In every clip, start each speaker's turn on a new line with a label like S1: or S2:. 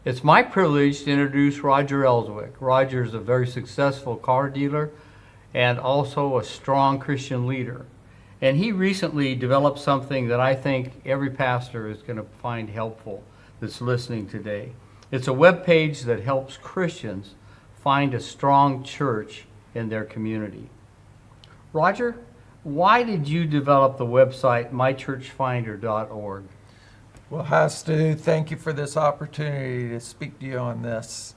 S1: It's my privilege to introduce Roger Elswick. Roger is a very successful car dealer and also a strong Christian leader. And he recently developed something that I think every pastor is going to find helpful that's listening today. It's a web page that helps Christians find a strong church in their community. Roger, why did you develop the website mychurchfinder.org?
S2: Well, hi, Stu. Thank you for this opportunity to speak to you on this.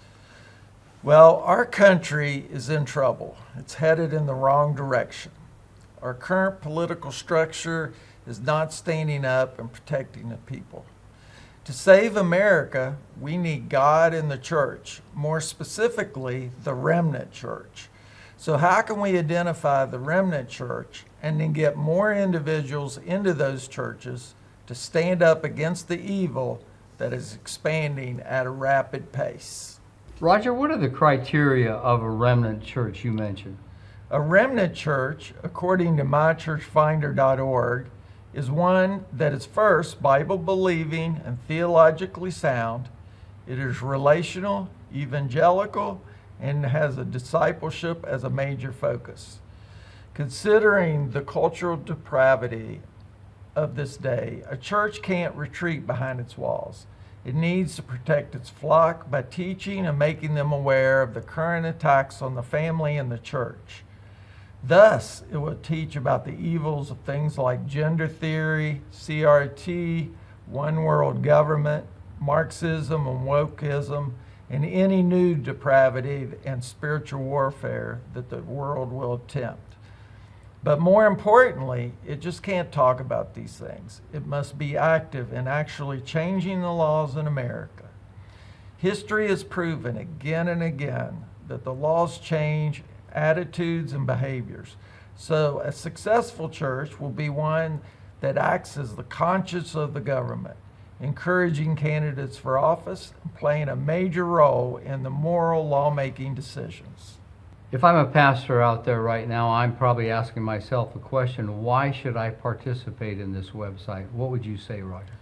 S2: Well, our country is in trouble. It's headed in the wrong direction. Our current political structure is not standing up and protecting the people. To save America, we need God in the church, more specifically, the remnant church. So how can we identify the remnant church and then get more individuals into those churches to stand up against the evil that is expanding at a rapid pace?
S1: Roger, what are the criteria of a remnant church you mentioned?
S2: A remnant church, according to mychurchfinder.org, is one that is first Bible-believing and theologically sound. It is relational, evangelical, and has a discipleship as a major focus. Considering the cultural depravity of this day, a church can't retreat behind its walls. It needs to protect its flock by teaching and making them aware of the current attacks on the family and the church. Thus, it will teach about the evils of things like gender theory, CRT, one world government, Marxism and wokeism, and any new depravity and spiritual warfare that the world will attempt. But more importantly, it just can't talk about these things. It must be active in actually changing the laws in America. History has proven again and again that the laws change attitudes and behaviors. So a successful church will be one that acts as the conscience of the government, encouraging candidates for office and playing a major role in the moral lawmaking decisions.
S1: If I'm a pastor out there right now, I'm probably asking myself a question: why should I participate in this website? What would you say, Roger?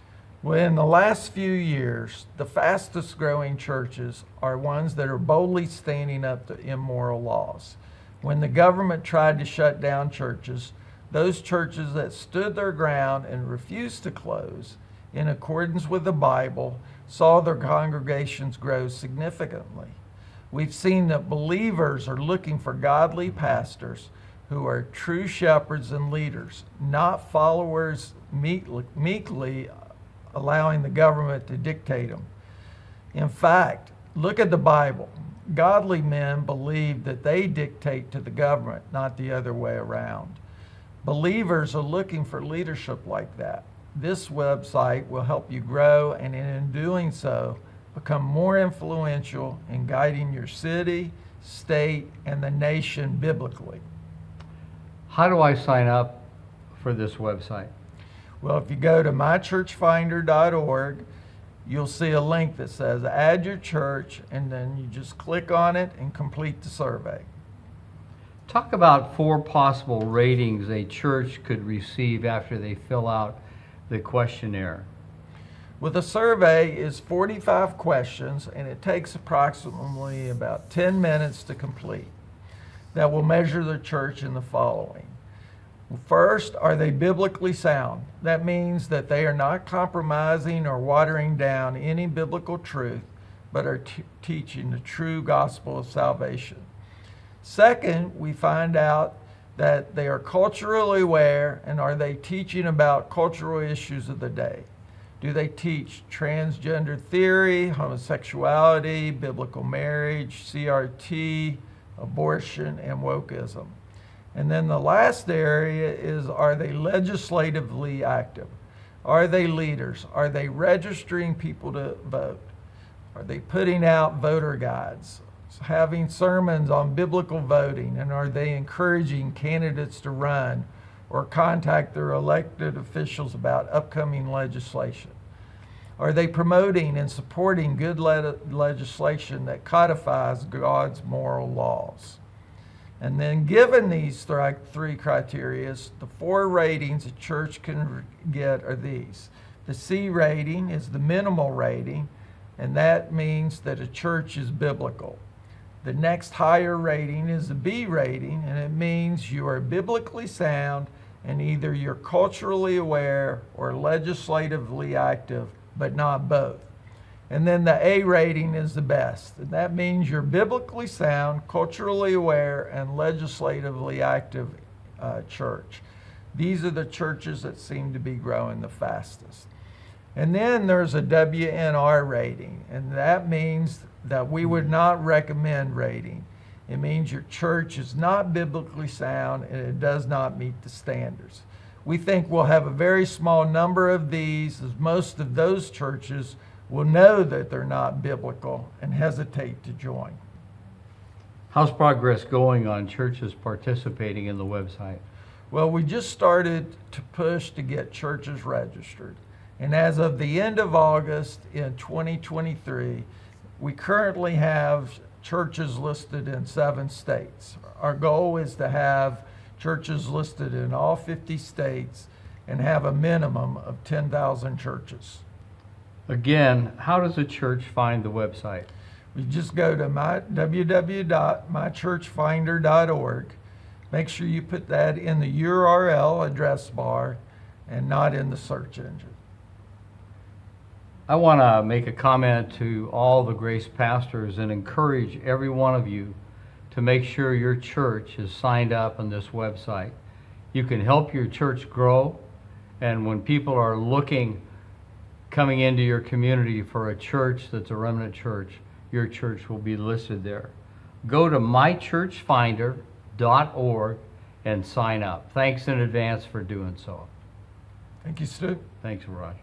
S2: Well, in the last few years, the fastest growing churches are ones that are boldly standing up to immoral laws. When the government tried to shut down churches, those churches that stood their ground and refused to close in accordance with the Bible saw their congregations grow significantly. We've seen that believers are looking for godly pastors who are true shepherds and leaders, not followers meekly allowing the government to dictate them. In fact, look at the Bible. Godly men believe that they dictate to the government, not the other way around. Believers are looking for leadership like that. This website will help you grow, and in doing so, become more influential in guiding your city, state, and the nation biblically.
S1: How do I sign up for this website?
S2: Well, if you go to mychurchfinder.org, you'll see a link that says add your church, and then you just click on it and complete the survey.
S1: Talk about 4 possible ratings a church could receive after they fill out the questionnaire.
S2: Well, the survey is 45 questions, and it takes approximately about 10 minutes to complete. That will measure the church in the following. First, are they biblically sound? That means that they are not compromising or watering down any biblical truth, but are teaching the true gospel of salvation. Second, we find out that they are culturally aware, and are they teaching about cultural issues of the day? Do they teach transgender theory, homosexuality, biblical marriage, CRT, abortion, and wokeism? And then the last area is, are they legislatively active? Are they leaders? Are they registering people to vote? Are they putting out voter guides, having sermons on biblical voting? And are they encouraging candidates to run or contact their elected officials about upcoming legislation? Are they promoting and supporting good legislation that codifies God's moral laws? And then given these 3 criteria, the 4 ratings a church can get are these. The C rating is the minimal rating, and that means that a church is biblical. The next higher rating is a B rating, and it means you are biblically sound and either you're culturally aware or legislatively active, but not both. And then the A rating is the best, and that means you're biblically sound, culturally aware, and legislatively active church. These are the churches that seem to be growing the fastest. And then there's a WNR rating, and that means that we would not recommend rating. It means your church is not biblically sound and it does not meet the standards. We think we'll have a very small number of these, as most of those churches will know that they're not biblical and hesitate to join.
S1: How's progress going on churches participating in the website?
S2: Well, we just started to push to get churches registered. And as of the end of August in 2023, we currently have churches listed in 7 states. Our goal is to have churches listed in all 50 states and have a minimum of 10,000 churches.
S1: Again, how does a church find the website?
S2: You just go to www.mychurchfinder.org. Make sure you put that in the URL address bar and not in the search engine.
S1: I want to make a comment to all the Grace pastors and encourage every one of you to make sure your church is signed up on this website. You can help your church grow, and when people are coming into your community for a church that's a remnant church, your church will be listed there. Go to mychurchfinder.org and sign up. Thanks in advance for doing so.
S2: Thank you, Stu.
S1: Thanks, Roger.